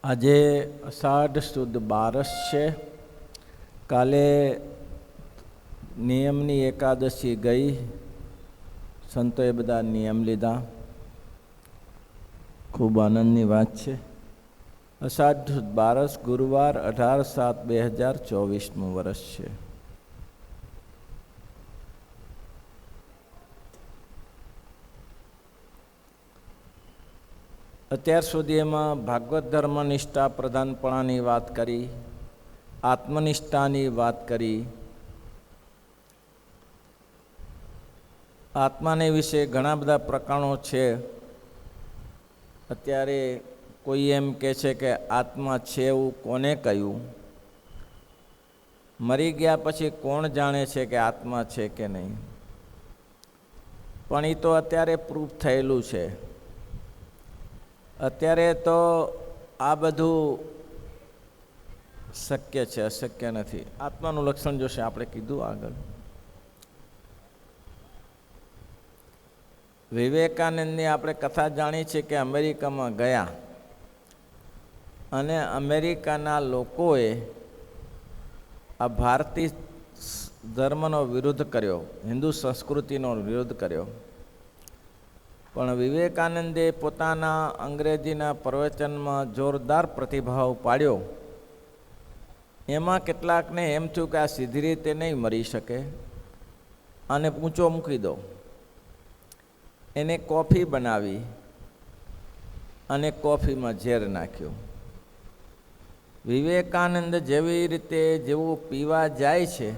આજે અષાઢ સુદ 12 છે. કાલે નિયમની એકાદશી ગઈ, સંતોએ બધા નિયમ લીધા, ખૂબ આનંદની વાત છે. અષાઢ સુદ 12 ગુરુવાર 18/7/2024 વર્ષ છે. અત્યાર સુધી એમાં ભાગવત ધર્મનિષ્ઠા પ્રધાનપણાની વાત કરી, આત્મનિષ્ઠાની વાત કરી. આત્માને વિશે ઘણા બધા પ્રકરણો છે. અત્યારે કોઈ એમ કહે છે કે આત્મા છે એવું કોને કહ્યું? મરી ગયા પછી કોણ જાણે છે કે આત્મા છે કે નહીં? પણ એ તો અત્યારે પ્રૂફ થયેલું છે. અત્યારે તો આ બધું શક્ય છે, અશક્ય નથી. આત્માનું લક્ષણ જોશે, આપણે કીધું આગળ. વિવેકાનંદની આપણે કથા જાણી છે કે અમેરિકામાં ગયા અને અમેરિકાના લોકોએ આ ભારતીય ધર્મનો વિરોધ કર્યો, હિન્દુ સંસ્કૃતિનો વિરોધ કર્યો. પણ વિવેકાનંદે પોતાના અંગ્રેજીના પ્રવચનમાં જોરદાર પ્રતિભાવ પાડ્યો. એમાં કેટલાકને એમ થયું કે આ સીધી રીતે નહીં મરી શકે, આને ઊંચો મૂકી દો. એને કોફી બનાવી અને કોફીમાં ઝેર નાખ્યું. વિવેકાનંદ જેવી રીતે જેવું પીવા જાય છે,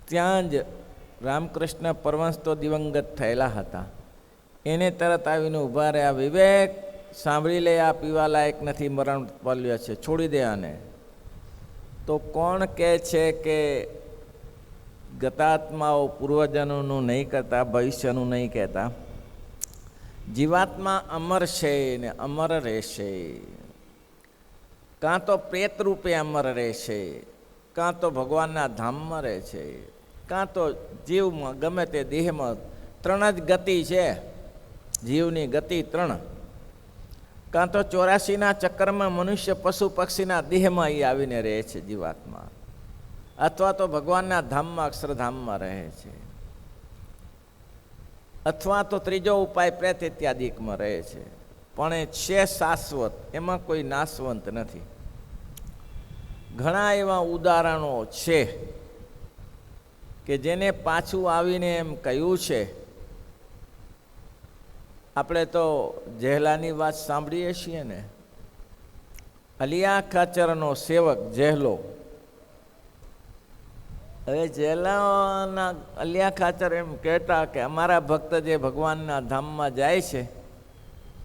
ત્યાં જ રામકૃષ્ણ પરમહંસ તો દિવંગત થયેલા હતા. એને તરત આવીને ઊભા રહ્યા, વિવેક સાંભળી લે, આ પીવા લાયક નથી, મરણ પામ્યો છે, છોડી દે આને. તો કોણ કહે છે કે ગતાત્માઓ પૂર્વજનોનું નહીં કરતા, ભવિષ્યનું નહીં કહેતા? જીવાત્મા અમર છે ને અમર રહેશે. કાં તો પ્રેત રૂપે અમર રહેશે, કાં તો ભગવાનના ધામમાં રહે છે, કાં તો જીવમાં ગમે તે દેહમાં. ત્રણ જ ગતિ છે જીવની, ગતિ ત્રણ. કાં તો 84ના ચક્કરમાં મનુષ્ય પશુ પક્ષીના દેહમાં એ આવીને રહે છે જીવાત્મા, અથવા તો ભગવાનના ધામમાં અક્ષરધામમાં રહે છે, અથવા તો ત્રીજો ઉપાય પ્રેત ઇત્યાદિકમાં રહે છે. પણ એ છે શાશ્વત, એમાં કોઈ નાશવંત નથી. ઘણા એવા ઉદાહરણો છે કે જેને પાછું આવીને એમ કહ્યું છે. આપણે તો જેહલાની વાત સાંભળીએ છીએ ને, અલિયા ખાચરનો સેવક જેહલો. હવે જેહલાના અલિયા ખાચર એમ કહેતા કે અમારા ભક્ત જે ભગવાનના ધામમાં જાય છે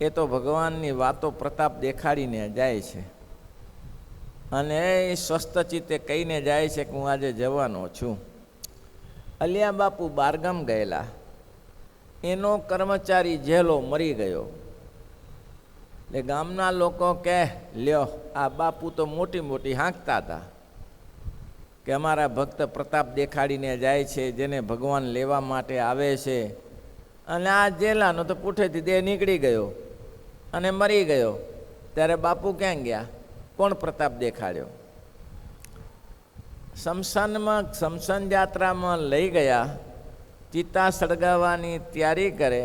એ તો ભગવાનની વાતો પ્રતાપ દેખાડીને જાય છે, અને એ સ્વસ્થ ચિત્તે કહીને જાય છે કે હું આજે જવાનો છું. અલિયા બાપુ બારગામ ગયેલા, એનો કર્મચારી જેહલો મરી ગયો. એટલે ગામના લોકો કહે, લ્યો આ બાપુ તો મોટી મોટી હાંકતા હતા કે અમારા ભક્ત પ્રતાપ દેખાડીને જાય છે, જેને ભગવાન લેવા માટે આવે છે. અને આ જેલાનો તો પૂઠેથી દેહ નીકળી ગયો અને મરી ગયો. ત્યારે બાપુ ક્યાં ગયા? કોણ પ્રતાપ દેખાડ્યો? શમશાન યાત્રામાં લઈ ગયા, ચિતા સળગાવવાની તૈયારી કરે.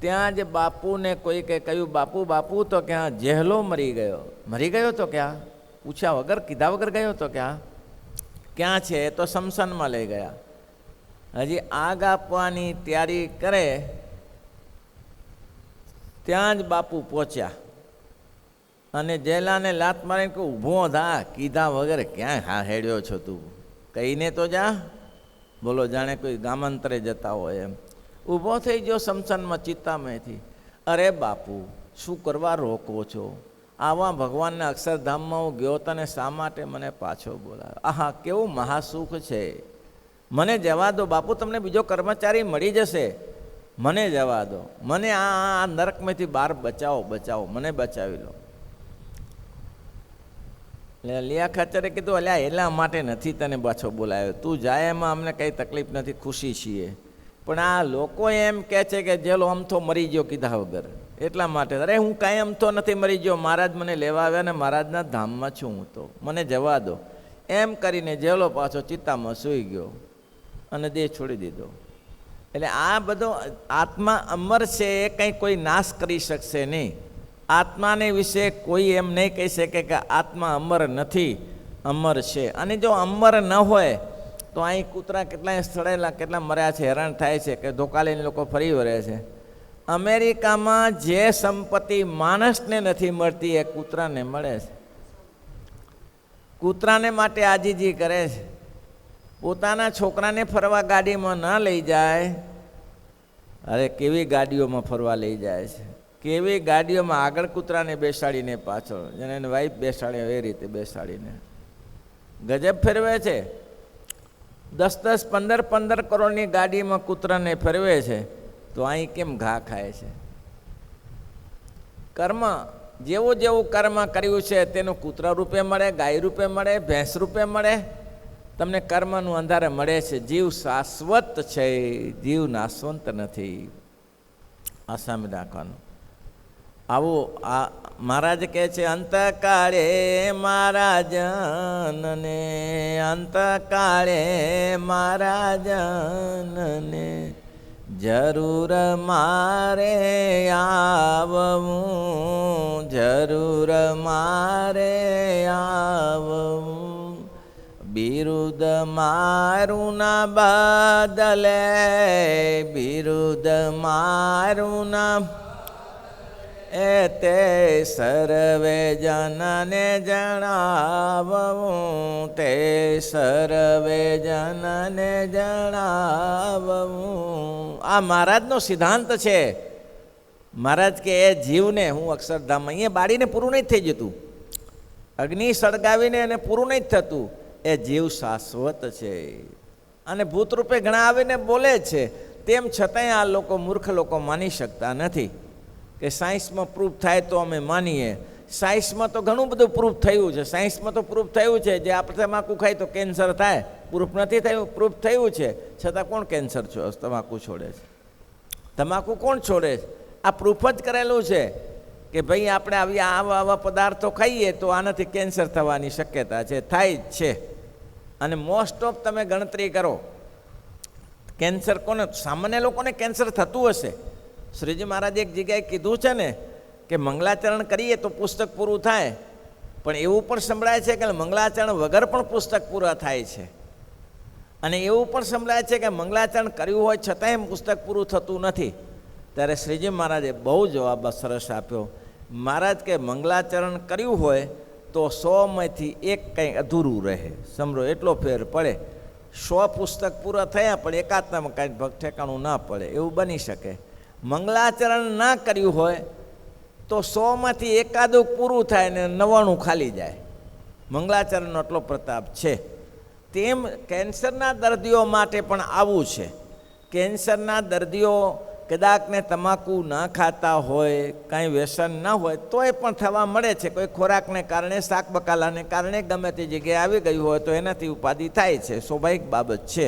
ત્યાં જ બાપુને કોઈકે કહ્યું, બાપુ બાપુ તો ક્યાં? જેહલો મરી ગયો. મરી ગયો તો ક્યાં? પૂછ્યા વગર, કીધા વગર ગયો તો ક્યાં? ક્યાં છે? એ તો શમશાનમાં લઈ ગયા. હજી આગ આપવાની તૈયારી કરે ત્યાં જ બાપુ પહોંચ્યા અને જેલાને લાત મારીને કે ઊભો થા, કીધા વગર ક્યાં હા હેડ્યો છો તું? કહીને તો જા. બોલો જાણે કોઈ ગામાંતરે જતા હોય એમ. ઊભો થઈ ગયો શમશાનમાં ચિત્તામાંથી. અરે બાપુ, શું કરવા રોકો છો? આવા ભગવાનના અક્ષરધામમાં હું ગયો તને શા માટે મને પાછો બોલાવ્યો? આહા, કેવું મહાસુખ છે! મને જવા દો બાપુ, તમને બીજો કર્મચારી મળી જશે, મને જવા દો. મને આ નરકમાંથી બહાર બચાવો, બચાવો, મને બચાવી લો. એટલે અલિયા ખાચરે કીધું, અલ્યા એટલા માટે નથી તને પાછો બોલાવ્યો, તું જાય એમાં અમને કંઈ તકલીફ નથી, ખુશી છીએ. પણ આ લોકો એમ કહે છે કે જેલો આમ તો મરી ગયો કીધા વગર. એટલા માટે અરે હું કાયમ તો નથી મરી ગયો, મહારાજ મને લેવા આવ્યા ને મહારાજના ધામમાં છું હું, તો મને જવા દો એમ કરીને જેલો પાછો ચિત્તામાં સૂઈ ગયો અને દેહ છોડી દીધો. એટલે આ બધો આત્મા અમર છે, એ કંઈ કોઈ નાશ કરી શકશે નહીં. આત્માને વિશે કોઈ એમ નહીં કહી શકે કે આત્મા અમર નથી, અમર છે. અને જો અમર ન હોય તો અહીં કૂતરા કેટલાય સ્થળેલા કેટલા મર્યા છે, હેરાન થાય છે કે ધોકા લઈને લોકો ફરી વળે છે. અમેરિકામાં જે સંપત્તિ માણસને નથી મળતી એ કૂતરાને મળે છે. કૂતરાને માટે આજીજી કરે છે. પોતાના છોકરાને ફરવા ગાડીમાં ન લઈ જાય, અરે કેવી ગાડીઓમાં ફરવા લઈ જાય છે, કેવી ગાડીઓમાં આગળ કૂતરાને બેસાડીને પાછળ, જેને એની વાઈફ બેસાડે એ રીતે બેસાડીને ગજબ ફેરવે છે. 10-10, 15-15 કરોડની ગાડીમાં કૂતરાને ફેરવે છે, તો અહીં કેમ ઘા ખાય છે? કર્મ જેવું જેવું કર્મ કર્યું છે તેનું કૂતરા રૂપે મળે, ગાય રૂપે મળે, ભેંસ રૂપે મળે. તમને કર્મનું અંધારે મળે છે. જીવ શાશ્વત છે, જીવ નાશવંત નથી. આ સામે રાખવાનું. આવું આ મહારાજ કહે છે, અંતકાળે મહારાજનને, અંતકાળે મહારાજનને જરૂર મારે આવવું, જરૂર મારે આવવું. બિરુદ મારું ના બદલે, બિરુદ મારું ના એ તે સર્વે જનને જણાવવું, તે સર્વે જનને જણાવવું. આ મહારાજનો સિદ્ધાંત છે. મહારાજ કે એ જીવને હું અક્ષરધામ, અહીંયા બાળીને પૂરું નહીં થઈ જતું, અગ્નિ સળગાવીને એને પૂરું નહીં થતું. એ જીવ શાશ્વત છે અને ભૂતરૂપે ઘણા આવીને બોલે છે. તેમ છતાંય આ લોકો મૂર્ખ લોકો માની શકતા નથી કે સાયન્સમાં પ્રૂફ થાય તો અમે માનીએ. સાયન્સમાં તો ઘણું બધું પ્રૂફ થયું છે. સાયન્સમાં તો પ્રૂફ થયું છે જે આપણે તમાકુ ખાય તો કેન્સર થાય. પ્રૂફ નથી થયું, પ્રૂફ થયું છે. છતાં કોણ કેન્સર તમાકુ છોડે છે? તમાકુ કોણ છોડે છે? આ પ્રૂફ જ કરેલું છે કે ભાઈ આપણે આવા આવા પદાર્થો ખાઈએ તો આનાથી કેન્સર થવાની શક્યતા છે, થાય જ છે. અને મોસ્ટ ઓફ તમે ગણતરી કરો, કેન્સર કોને, સામાન્ય લોકોને કેન્સર થતું હશે. શ્રીજી મહારાજે એક જગ્યાએ કીધું છે ને કે મંગલાચરણ કરીએ તો પુસ્તક પૂરું થાય, પણ એવું પણ સંભળાય છે કે મંગલાચરણ વગર પણ પુસ્તક પૂરા થાય છે. અને એવું પણ સંભળાય છે કે મંગલાચરણ કર્યું હોય છતાંય પુસ્તક પૂરું થતું નથી. ત્યારે શ્રીજી મહારાજે બહુ જવાબ સરસ આપ્યો. મહારાજ કે મંગલાચરણ કર્યું હોય તો 100માંથી 1 કંઈ અધૂરું રહે. સમજો એટલો ફેર પડે. 100 પુસ્તક પૂરા થયા પણ એકાત્મામાં કાંઈ ભગ ઠેકાણું ના પડે, એવું બની શકે. મંગલાચરણ ના કર્યું હોય તો 100માંથી એકાદું પૂરું થાય ને 99 ખાલી જાય. મંગલાચરણનો એટલો પ્રતાપ છે. તેમ કેન્સરના દર્દીઓ માટે પણ આવું છે. કેન્સરના દર્દીઓ કદાચને તમાકુ ના ખાતા હોય, કાંઈ વ્યસન ના હોય તોય પણ થવા મળે છે. કોઈ ખોરાકને કારણે, શાક બકાલાને કારણે ગમે તે જગ્યાએ આવી ગયું હોય તો એનાથી ઉપાધિ થાય છે, સ્વાભાવિક બાબત છે.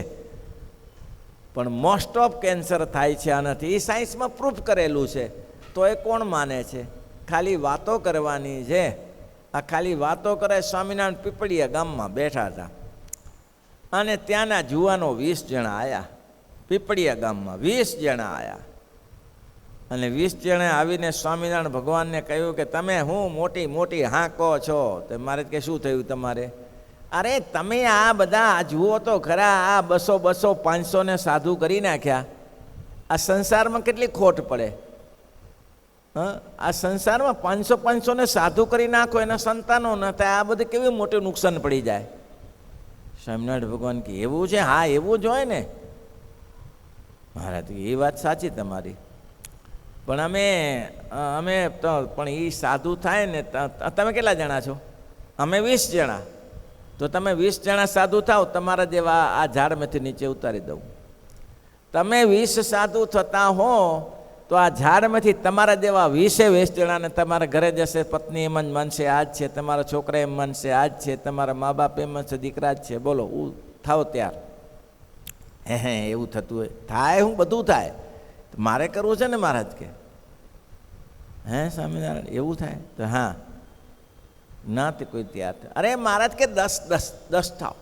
પણ મોસ્ટ ઓફ કેન્સર થાય છે આનાથી. એ સાયન્સમાં પ્રૂફ કરેલું છે. તો એ કોણ માને છે? ખાલી વાતો કરવાની છે. આ ખાલી વાતો કરે. સ્વામિનારાયણ પીપળિયા ગામમાં બેઠા હતા અને ત્યાંના જુવાનો 20 જણા આવ્યા. પીપળિયા ગામમાં 20 જણા આવ્યા અને 20 જણે આવીને સ્વામિનારાયણ ભગવાનને કહ્યું કે તમે હું મોટી મોટી હા કહો છો? તો મારે કે શું થયું તમારે? અરે તમે આ બધા જુઓ તો ખરા, આ 200 500 ને સાધુ કરી નાખ્યા. આ સંસારમાં કેટલી ખોટ પડે. આ સંસારમાં 500 ને સાધુ કરી નાખો, એના સંતાનો ન થાય, આ બધું કેવી મોટું નુકસાન પડી જાય. સ્વામિનારાયણ ભગવાન કે એવું છે? હા એવું જ હોય ને મહારાજ. એ વાત સાચી તમારી, પણ અમે તો પણ એ સાધુ થાય ને. તમે કેટલા જણા છો? અમે 20 જણા. તો તમે 20 જણા સાધુ થાવ, તમારા જેવા આ ઝાડમાંથી નીચે ઉતારી દઉં. તમે 20 સાધુ થતા હો તો આ ઝાડમાંથી તમારા જેવા 20 જણાને તમારા ઘરે જશે. પત્ની એમ જ માનશે આ જ છે, તમારા છોકરા એમ માનશે આ જ છે, તમારા મા બાપ એમ માનશે દીકરા જ છે. બોલો થાવ ત્યાર. એવું થતું હોય? થાય, હું બધું થાય. મારે કરવું છે ને મહારાજ કે હે સ્વામિનારાયણ એવું થાય? તો હા, ના તે કોઈ તૈયાર થાય. અરે મહારાજ કે 10 થાવ,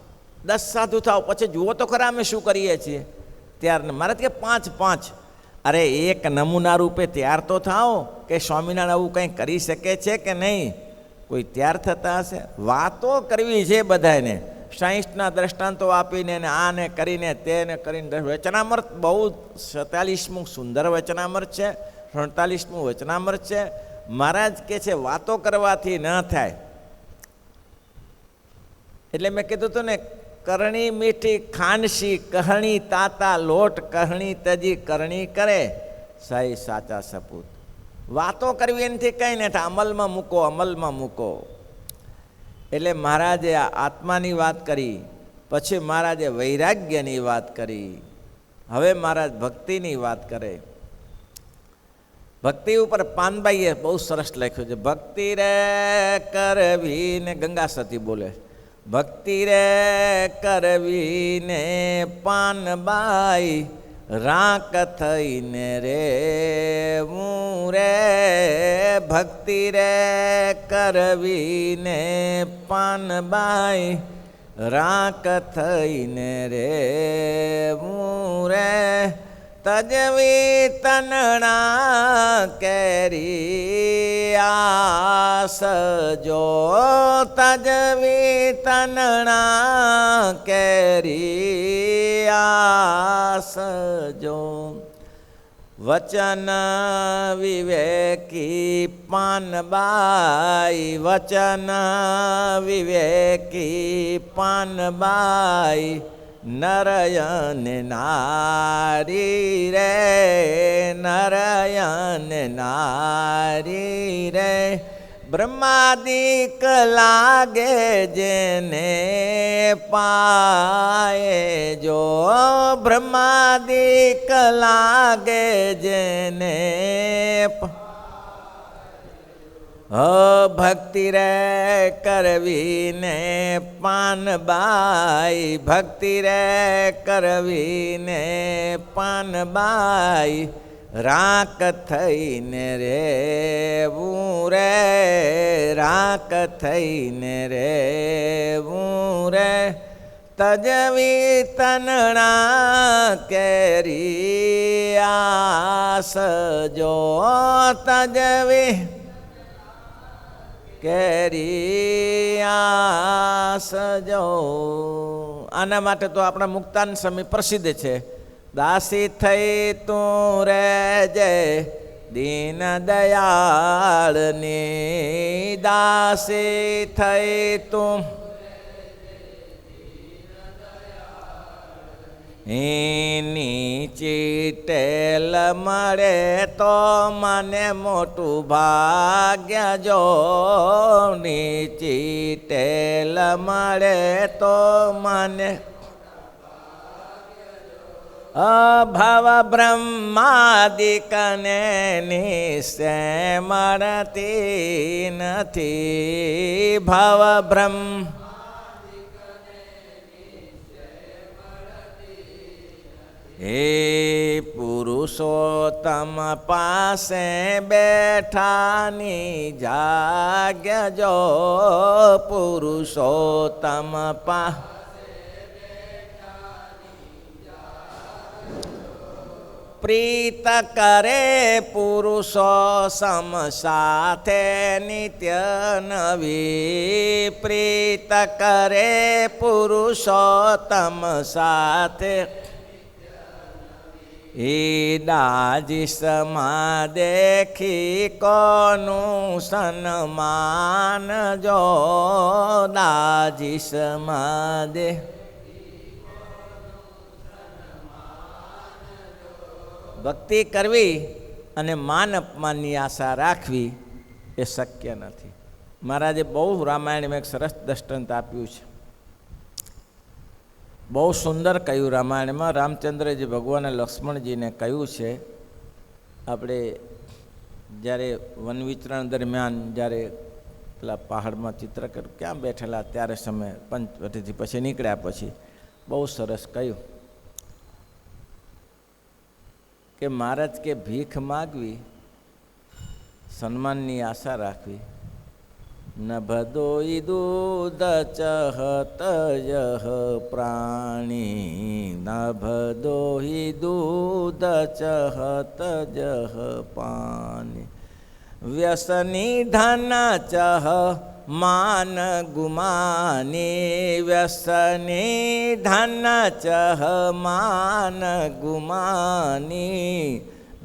10 સાધુ થાવ, પછી જુઓ તો ખરા અમે શું કરીએ છીએ. ત્યાર મહારાજ કે 5. અરે એક નમૂના રૂપે તૈયાર તો થાવ કે સ્વામિનારાયણ આવું કંઈ કરી શકે છે કે નહીં. કોઈ તૈયાર થતા હશે? વાતો કરવી છે બધાને, સાયન્સના દ્રષ્ટાંતો આપીને ને આને કરીને તેને કરીને. વચનામૃત બહુ 47મું સુંદર વચનામૃત છે, 47મું વચનામૃત છે. મહારાજ કે છે વાતો કરવાથી ન થાય. એટલે મેં કીધું હતું ને, કરણી મીઠી ખાંડસી કહણી તાતા લોટ કહણી તજી કરણી કરે સાઈ સાચા સપૂત. વાતો કરવી એનાથી કંઈ નહીં થાય, અમલમાં મૂકો, અમલમાં મૂકો. એટલે મહારાજે આત્માની વાત કરી, પછી મહારાજે વૈરાગ્યની વાત કરી, હવે મહારાજ ભક્તિની વાત કરે. ભક્તિ ઉપર પાનબાઈએ બહુ સરસ લખ્યું છે. ભક્તિ રે કરવી ને, ગંગા સતી બોલે, ભક્તિ રે કરવી ને પાનબાઈ રાક થઈને રે હું રે. ભક્તિ રે કરવી ને પાનબાઈ રાક થઈને રે હું રે. તજવી તનણા કેરી આસ જો, તજવી તનણા કેરી આસ જો. વચન વિવેકી પાનબાઈ, વચન વિવેકી પાનબાઈ નરયન નારી રે, નરયન નારી રે. બ્રહ્માદિક લાગે જેને પાયે જો, બ્રહ્માદિક લાગે જેને ભક્તિ રે કરવી ને પાનબાઈ, ભક્તિ રે કરવી ને પાનબાઈ રાક થઈને રેવું રે, રાક થઈને રેવું રે. તજવી તનણા કેરી આસ જો, તજવી કેરી આસ જો. આના માટે તો આપણા મુક્તાન સ્વામી પ્રસિદ્ધ છે. દાસી થઈ તું રેજે દીન દયાળની, દાસી થઈ તું એની ચીટેલ મળે તો મને મોટું ભાગ્ય જો, ની ચીટેલ મળે તો મને અભવ બ્રહ્માદિકને નિશ્ચય મળતી નથી. ભવ બ્રહ્મ હે પુરુષોત્તમ પાસે બેઠાની જાગ્ય જો, પુરુષોત્તમ પ્રીત કરે પુરુષો સમ સાથે નિત્ય નવી, પ્રીત કરે પુરુષોત્તમ સાથે એ દાજીસમાં દેખી કોનું સન્માન જો, દાજીસમાં દે ભક્તિ કરવી અને માન અપમાનની આશા રાખવી એ શક્ય નથી. મહારાજે બહુ રામાયણમાં એક સરસ દ્રષ્ટાંત આપ્યું છે, બહુ સુંદર કહ્યું. રામાયણમાં રામચંદ્રજી ભગવાને લક્ષ્મણજીને કહ્યું છે, આપણે જ્યારે વન વિચરણ દરમિયાન જ્યારે પેલા પહાડમાં ચિત્રકર ક્યાં બેઠેલા ત્યારે સમય પંચવટીથી પછી નીકળ્યા પછી બહુ સરસ કહ્યું કે મહારાજ કે ભીખ માગવી સન્માનની આશા રાખવી. નભદોઈ દૂધ ચહતયઃ પ્રાણી, નભદોઈ દૂધ ચહતયઃ પાણી. વ્યસની ધન ચહ માન ગુમાની, વ્યસની ધન ચહ માન ગુમાની.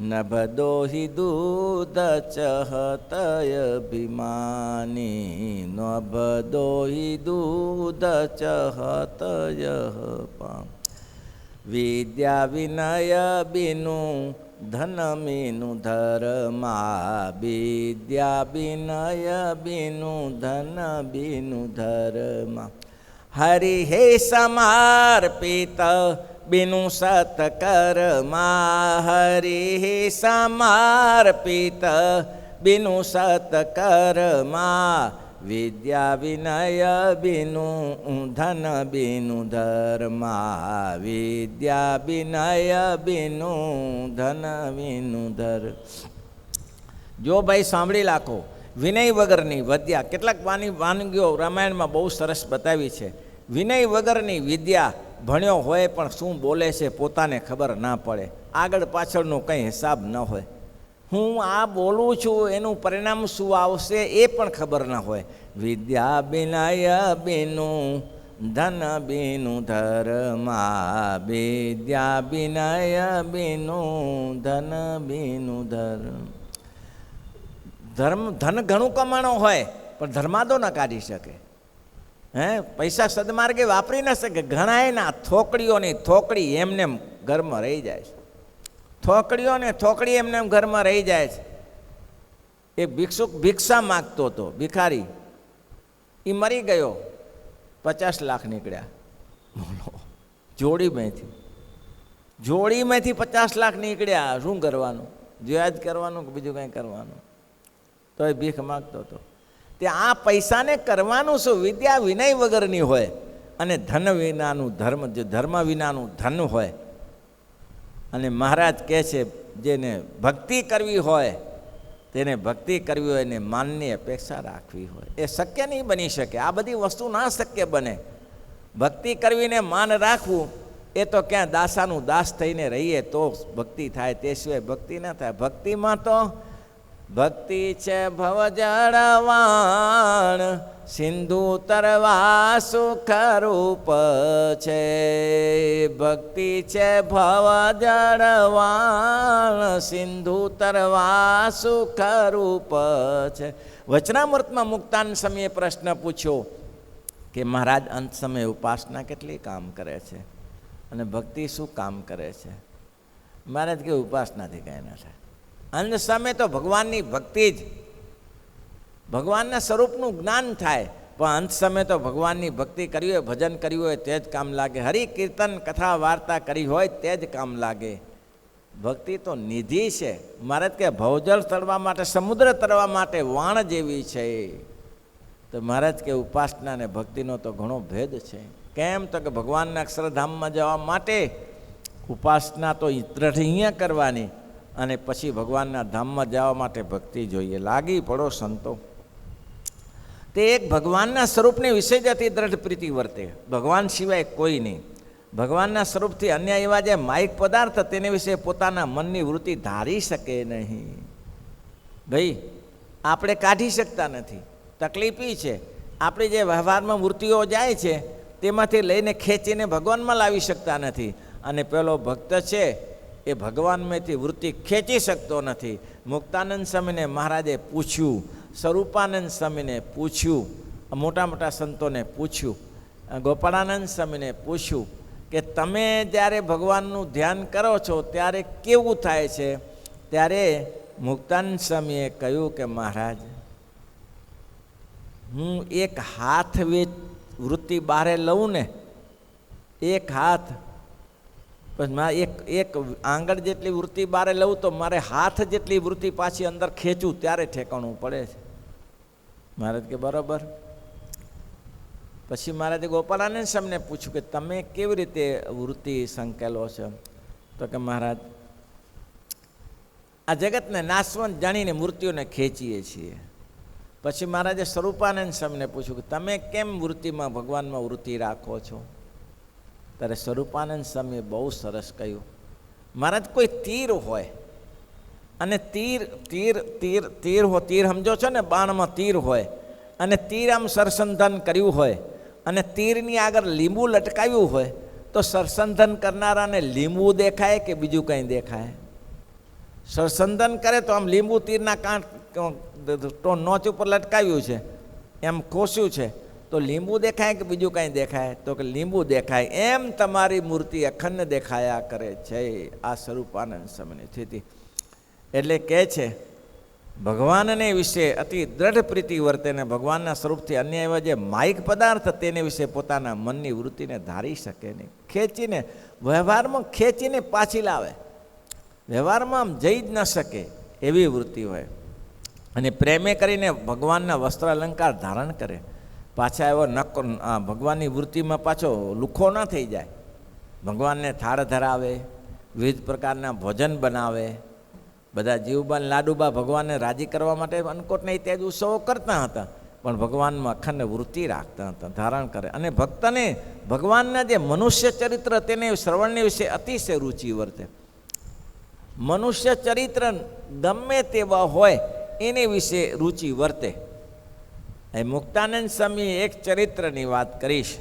નભદોહિ દૂધ ચહતય ભીમાની, નભદોહિ દૂધ ચહતય પામ. વિદ્યા વિનય બિનુ ધન મીનુ ધર્મા, વિદ્યા વિનય બિનુ ધન બિનુ ધર્મા. હરિ હે સમર્પિત બિનુ સત્કર્મા, હરિ હે સમર્પિત બિનુ સત્કર્મા. વિદ્યા વિનય બિનુ ધન બિનુ ધર્મા, વિદ્યા વિનય બિનુ ધન બિનુ ધર્મ. જો ભાઈ સાંભળી રાખો, વિનય વગરની વિદ્યા, કેટલાક વાનગીઓ રામાયણમાં બહુ સરસ બતાવી છે. વિનય વગરની વિદ્યા, ભણ્યો હોય પણ શું બોલે છે પોતાને ખબર ના પડે, આગળ પાછળનો કંઈ હિસાબ ન હોય. હું આ બોલું છું એનું પરિણામ શું આવશે એ પણ ખબર ન હોય. વિદ્યા વિનય બિનુ ધન બિનુ ધર્મા, વિદ્યા વિનય બિનુ ધન બિનુ ધર્મ. ધન ઘણું કમાણો હોય પણ ધર્માદો ન કાઢી શકે. પૈસા સદમાર્ગે વાપરી ન શકે. ઘણા ના થોકડીઓની થોકડી એમને ઘરમાં રહી જાય છે. થોકડીઓને થોકડી એમને ઘરમાં રહી જાય છે. એક ભિક્ષુક ભિક્ષા માગતો હતો, ભિખારી, એ મરી ગયો, 50 લાખ નીકળ્યા. બોલો, જોડીમાંથી 50 લાખ નીકળ્યા. શું કરવાનું? વ્યાજ કરવાનું કે બીજું કંઈ કરવાનું? તો એ ભીખ માગતો હતો. તે આ પૈસાને કરવાનું શું? વિદ્યા વિનય વગરની હોય અને ધન વિનાનું ધર્મ, જે ધર્મ વિનાનું ધન હોય. અને મહારાજ કહે છે, જેને ભક્તિ કરવી હોય તેને ભક્તિ કરવી હોય ને માનની અપેક્ષા રાખવી હોય, એ શક્ય નહીં બની શકે. આ બધી વસ્તુ ના શક્ય બને. ભક્તિ કરવીને માન રાખવું એ તો ક્યાં દાસાનું દાસ થઈને રહીએ તો ભક્તિ થાય, તે સિવાય ભક્તિ ન થાય. ભક્તિમાં તો ભક્તિ છે ભવજળવાણ, સિંધુ તરવા સુખ રૂપ છે. ભક્તિ છે ભવજળવાણ, સિંધુ તરવા સુખ રૂપ છે. વચનામૃતમાં મુક્તાન સમયે પ્રશ્ન પૂછ્યો કે મહારાજ, અંત સમયે ઉપાસના કેટલી કામ કરે છે અને ભક્તિ શું કામ કરે છે? મહારાજ કે ઉપાસનાથી કાંઈ ના થાય. અંત સમય તો ભગવાનની ભક્તિ જ, ભગવાનના સ્વરૂપનું જ્ઞાન થાય. પણ અંત સમય તો ભગવાનની ભક્તિ કરવી હોય, ભજન કર્યું હોય તે જ કામ લાગે. હરિ કીર્તન કથા વાર્તા કરી હોય તે જ કામ લાગે. ભક્તિ તો નિધિ છે. મહારાજ કે ભવજળ તરવા માટે, સમુદ્ર તરવા માટે વાણ જેવી છે. તો મહારાજ કે ઉપાસના અને ભક્તિનો તો ઘણો ભેદ છે. કેમ? તો કે ભગવાનના અક્ષરધામમાં જવા માટે ઉપાસના તો અહીંયા કરવાની અને પછી ભગવાનના ધામમાં જવા માટે ભક્તિ જોઈએ. લાગી પડો સંતો. તે એક ભગવાનના સ્વરૂપને વિશે જ અતિ દ્રઢ પ્રીતિ વર્તે, ભગવાન સિવાય કોઈ નહીં. ભગવાનના સ્વરૂપથી અન્ય એવા જે માયિક પદાર્થ તેને વિશે પોતાના મનની વૃત્તિ ધારી શકે નહીં. ભાઈ, આપણે કાઢી શકતા નથી. તકલીફ એ છે, આપણી જે વ્યવહારમાં વૃત્તિઓ જાય છે તેમાંથી લઈને ખેંચીને ભગવાનમાં લાવી શકતા નથી. અને પેલો ભક્ત છે એ ભગવાનમાંથી વૃત્તિ ખેંચી શકતો નથી. મુક્તાનંદ સ્વામીને મહારાજે પૂછ્યું, સ્વરૂપાનંદ સ્વામીને પૂછ્યું, મોટા મોટા સંતોને પૂછ્યું, ગોપાળાનંદ સ્વામીને પૂછ્યું કે તમે જ્યારે ભગવાનનું ધ્યાન કરો છો ત્યારે કેવું થાય છે? ત્યારે મુક્તાનંદ સ્વામીએ કહ્યું કે મહારાજ, હું એક હાથ વૃત્તિ બહારે લઉં ને, એક હાથ, પછી એક આંગળ જેટલી વૃત્તિ બહાર લઉં તો મારે હાથ જેટલી વૃત્તિ પાછી અંદર ખેંચું ત્યારે ઠેકાણું પડે છે. મહારાજ કે બરાબર. પછી મહારાજે ગોપાળાનંદ સ્વામીને પૂછ્યું કે તમે કેવી રીતે વૃત્તિ સંકેલો છો? તો કે મહારાજ, આ જગતને નાશવંત જાણીને મૂર્તિઓને ખેંચીએ છીએ. પછી મહારાજે સ્વરૂપાનંદ સ્વામીને પૂછ્યું કે તમે કેમ મૂર્તિમાં ભગવાનમાં વૃત્તિ રાખો છો? ત્યારે સ્વરૂપાનંદ સ્વામીએ બહુ સરસ કહ્યું, મહારાજ કોઈ તીર હોય અને તીર સમજો છો ને, બાણમાં તીર હોય અને તીર આમ સરસંધાન કર્યું હોય અને તીરની આગળ લીંબુ લટકાવ્યું હોય તો સરસંધાન કરનારાને લીંબુ દેખાય કે બીજું કંઈ દેખાય? સરસંધાન કરે તો આમ લીંબુ તીરના નોચ ઉપર લટકાવ્યું છે, એમ ખોસ્યું છે તો લીંબુ દેખાય કે બીજું કાંઈ દેખાય? તો કે લીંબુ દેખાય. એમ તમારી મૂર્તિ અખંડ દેખાયા કરે છે. આ સ્વરૂપાનંદ સ્વામીની સ્થિતિ. એટલે કહે છે ભગવાનને વિશે અતિ દ્રઢ પ્રીતિ વર્તે ને ભગવાનના સ્વરૂપથી અન્ય એવા જે માયિક પદાર્થ તેને વિશે પોતાના મનની વૃત્તિને ધારી શકે નહીં. ખેંચીને વ્યવહારમાં ખેંચીને પાછી લાવે, વ્યવહારમાં આમ જઈ જ ન શકે એવી વૃત્તિ હોય. અને પ્રેમે કરીને ભગવાનના વસ્ત્ર અલંકાર ધારણ કરે. પાછા એવો નકો ભગવાનની વૃત્તિમાં પાછો લુખો ન થઈ જાય. ભગવાનને થાળ ધરાવે, વિવિધ પ્રકારના ભોજન બનાવે, બધા જીવબા લાડુબા ભગવાનને રાજી કરવા માટે અન્નકોટને ઇત્યાદિ ઉત્સવો કરતા હતા, પણ ભગવાનમાં અખંડ વૃત્તિ રાખતા હતા, ધારણ કરે. અને ભક્તને ભગવાનના જે મનુષ્ય ચરિત્ર તેને શ્રવણને વિશે અતિશય રુચિ વર્તે. મનુષ્ય ચરિત્ર ગમે તેવા હોય એને વિશે રુચિ વર્તે. એ મુક્તાનંદ સ્વામી એક ચરિત્રની વાત કરીશ.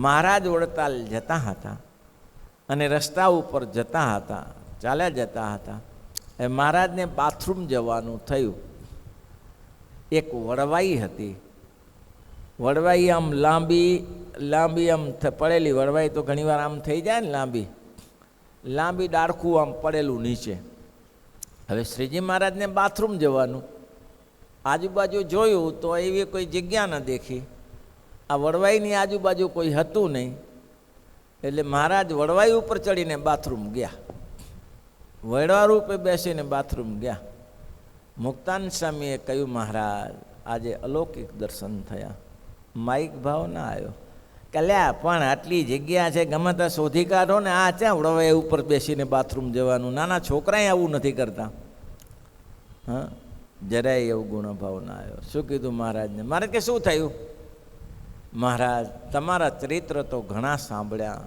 મહારાજ વડતાલ જતા હતા અને રસ્તા ઉપર જતા હતા, ચાલ્યા જતા હતા. એ મહારાજને બાથરૂમ જવાનું થયું. એક વડવાઈ હતી. વડવાઈ આમ લાંબી આમ પડેલી વડવાઈ તો ઘણીવાર આમ થઈ જાય ને, લાંબી ડાળખું આમ પડેલું નીચે. હવે શ્રીજી મહારાજને બાથરૂમ જવાનું, આજુબાજુ જોયું તો એવી કોઈ જગ્યા ન દેખી. આ વડવાઈની આજુબાજુ કોઈ હતું નહીં. એટલે મહારાજ વડવાઈ ઉપર ચડીને બાથરૂમ ગયા, વડવા રૂપે બેસીને બાથરૂમ ગયા. મુક્તાનંદ સ્વામીએ કહ્યું, મહારાજ આજે અલૌકિક દર્શન થયા, માઇક ભાવ ના આવ્યો. કલ્યા પણ આટલી જગ્યા છે, ગમે ત્યાં શોધી કાઢો ને, આ ક્યાં વડવાઈ ઉપર બેસીને બાથરૂમ જવાનું? નાના છોકરાએ આવું નથી કરતા. હા, જરાય એવું ગુણભાવ ના આવ્યો. શું કીધું મહારાજને? મહારાજ કે શું થયું? મહારાજ તમારા ચરિત્ર તો ઘણા સાંભળ્યા,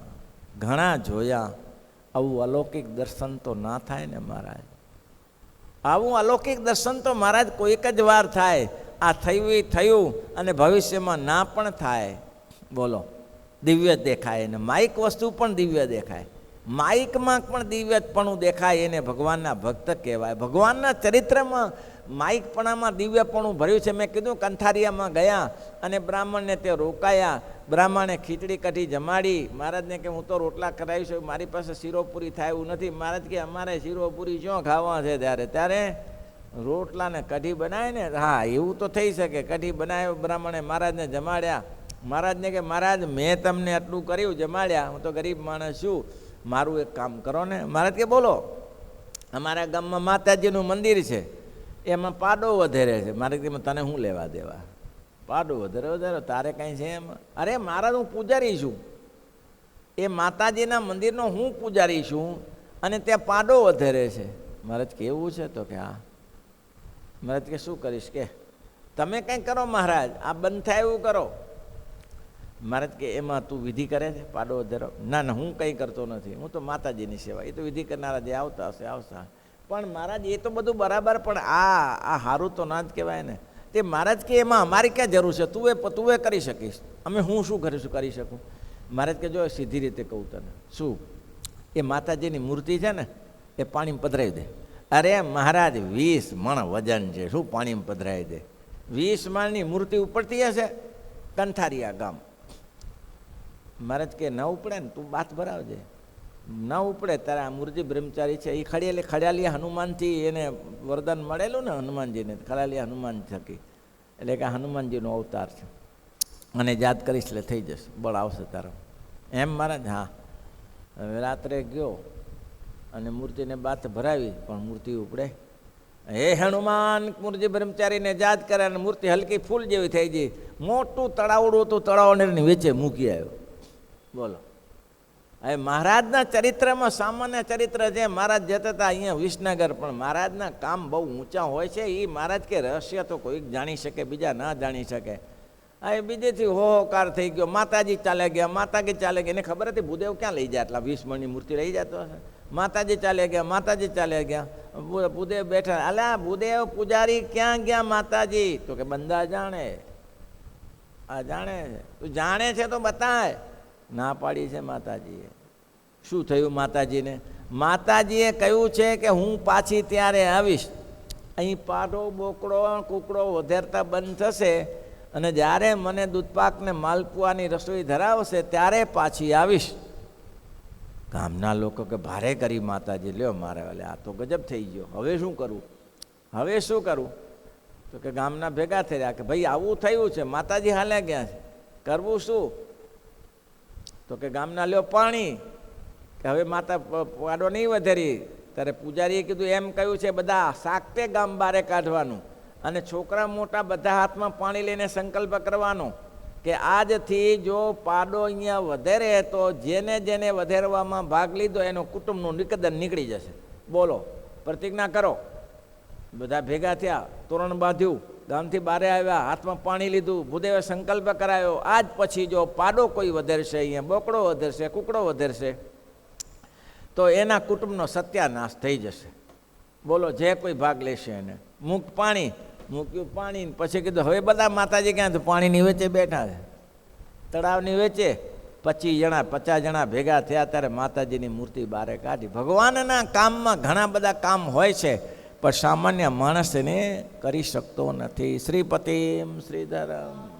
ઘણા જોયા, આવું અલૌકિક દર્શન તો ના થાય ને મહારાજ. આવું અલૌકિક દર્શન તો મહારાજ કોઈક જ વાર થાય. આ થયું અને ભવિષ્યમાં ના પણ થાય. બોલો, દિવ્ય દેખાય ને માઇક વસ્તુ પણ દિવ્ય દેખાય, માઇકમાં પણ દિવ્યપણું દેખાય, એને ભગવાનના ભક્ત કહેવાય. ભગવાનના ચરિત્રમાં માઇકપણામાં દિવ્યપણું ભર્યું છે. મેં કીધું કંથારિયામાં ગયા અને બ્રાહ્મણને તે રોકાયા. બ્રાહ્મણે ખીચડી કઢી જમાડી. મહારાજને કે હું તો રોટલા કરાવીશ, મારી પાસે શીરોપૂરી થાય એવું નથી. મહારાજ કે અમારે શીરોપૂરી શું ખાવા છે? ત્યારે રોટલાને કઢી બનાવે ને, હા એવું તો થઈ શકે. કઢી બનાવ્યો બ્રાહ્મણે, મહારાજને જમાડ્યા. મહારાજને કે મહારાજ મેં તમને આટલું કર્યું, જમાડ્યા, હું તો ગરીબ માણસ છું, મારું એક કામ કરો ને. મહારાજ કે બોલો. અમારા ગામમાં માતાજીનું મંદિર છે, એમાં પાડો વધેરે છે. મારે કે તને શું લેવા દેવા? પાડો વધારે તારે કાંઈ છે એમાં? અરે મહારાજ હું પૂજારી છું, એ માતાજીના મંદિરનો હું પૂજારી છું અને ત્યાં પાડો વધેરે છે. મહારાજ કેવું છે? તો કે હા. મહારાજ કે શું કરીશ? કે તમે કંઈ કરો મહારાજ, આ બંધ થાય એવું કરો. મહારાજ કે એમાં તું વિધિ કરે છે પાડો વધારો? ના ના, હું કંઈ કરતો નથી, હું તો માતાજીની સેવા. એ તો વિધિ કરનારા જે આવતા હશે આવતા. પણ મહારાજ એ તો બધું બરાબર, પણ આ સારું તો ના જ કહેવાય ને. તે મહારાજ કે એમાં અમારી ક્યાં જરૂર છે? તું એ કરી શકીશ, અમે હું શું કરી શકું? મહારાજ કે જો સીધી રીતે કહું તને, શું એ માતાજીની મૂર્તિ છે ને, એ પાણીમાં પધરાવી દે. અરે મહારાજ 20 મણ વજન છે, શું પાણીમાં પધરાવી દે? 20 મણની મૂર્તિ ઉપડતી હશે કંથારિયા ગામ. મહારાજ કે ન ઉપડે ને, તું બાથ ભરાવજે. ન ઉપડે તારે આ મૂર્તિ બ્રહ્મચારી છે, એ ખડિયાલી હનુમાનથી એને વરદાન મળેલું ને, હનુમાનજીને ખડિયાલી હનુમાન થકી, એટલે કે હનુમાનજીનો અવતાર છે, અને યાદ કરીશ એટલે થઈ જશે, બળ આવશે તારો. એમ મહારાજ? હા. હવે રાત્રે ગયો અને મૂર્તિને બાથ ભરાવી, પણ મૂર્તિ ઉપડે. હે હનુમાન મૂર્તિ બ્રહ્મચારીને યાદ કરે અને મૂર્તિ હલકી ફૂલ જેવી થઈ ગઈ. મોટું તળાવડું હતું, તળાવને વચ્ચે મૂકી આવ્યો. બોલો, હવે મહારાજના ચરિત્રમાં સામાન્ય ચરિત્ર છે. મહારાજ જતા હતા અહીંયા વિસનગર, પણ મહારાજના કામ બહુ ઊંચા હોય છે. એ મહારાજ કે રહસ્ય તો કોઈક જાણી શકે, બીજા ના જાણી શકે. હવે બીજેથી હોકાર થઈ ગયો, માતાજી ચાલે ગયા, માતાજી ચાલે ગયા. એને ખબર હતી ભૂદેવ ક્યાં લઈ જાય, એટલા 20 મણની મૂર્તિ લઈ જતો હશે. માતાજી ચાલે ગયા, માતાજી ચાલે ગયા. ભૂદેવ બેઠા, અલા ભૂદેવ પૂજારી ક્યાં ગયા માતાજી? તો કે બંદા જાણે. આ જાણે છે? તું જાણે છે તો બતાય. ના પાડી છે માતાજીએ. શું થયું માતાજીને? માતાજીએ કહ્યું છે કે હું પાછી ત્યારે આવીશ. અહીં પાડો બોકડો કુકડો વધેરતા બંધ થશે અને જ્યારે મને દૂધપાક ને માલપુઆની રસોઈ ધરાવશે ત્યારે પાછી આવીશ. ગામના લોકો કે ભારે કરી માતાજી, લ્યો મારે આ તો ગજબ થઈ ગયો, હવે શું કરવું? હવે શું કરવું? તો કે ગામના ભેગા થઈ રહ્યા કે ભાઈ આવું થયું છે, માતાજી હાલે ગયા છે, કરવું શું? તો કે ગામના લ્યો પાણી, કે હવે માતા પાડો નહીં વધેરી. ત્યારે પૂજારીએ કીધું એમ કહ્યું છે બધા સાકતે ગામ બારે કાઢવાનું અને છોકરા મોટા બધા હાથમાં પાણી લઈને સંકલ્પ કરવાનો કે આજથી જો પાડો અહીંયા વધેરે તો જેને જેને વધેરવામાં ભાગ લીધો એનો કુટુંબનું નિકદન નીકળી જશે. બોલો, પ્રતિજ્ઞા કરો. બધા ભેગા થયા, તોરણ બાંધ્યું, ગામથી બારે આવ્યા, હાથમાં પાણી લીધું, ભૂદેવે સંકલ્પ કરાયો, આજ પછી જો પાડો કોઈ વધેરશે, અહીંયા બોકડો વધેરશે, કુકડો વધેરશે તો એના કુટુંબનો સત્યાનાશ થઈ જશે. બોલો, જે કોઈ ભાગ લેશે એને. મૂક પાણી, મૂક્યું પાણી. પછી કીધું હવે બધા માતાજી ક્યાં? તો પાણીની વચ્ચે બેઠા છે, તળાવની વચ્ચે. 50 જણા ભેગા થયા ત્યારે માતાજીની મૂર્તિ બહાર કાઢી. ભગવાનના કામમાં ઘણા બધા કામ હોય છે પણ સામાન્ય માણસ એને કરી શકતો નથી. શ્રીપતિમ શ્રીધરમ.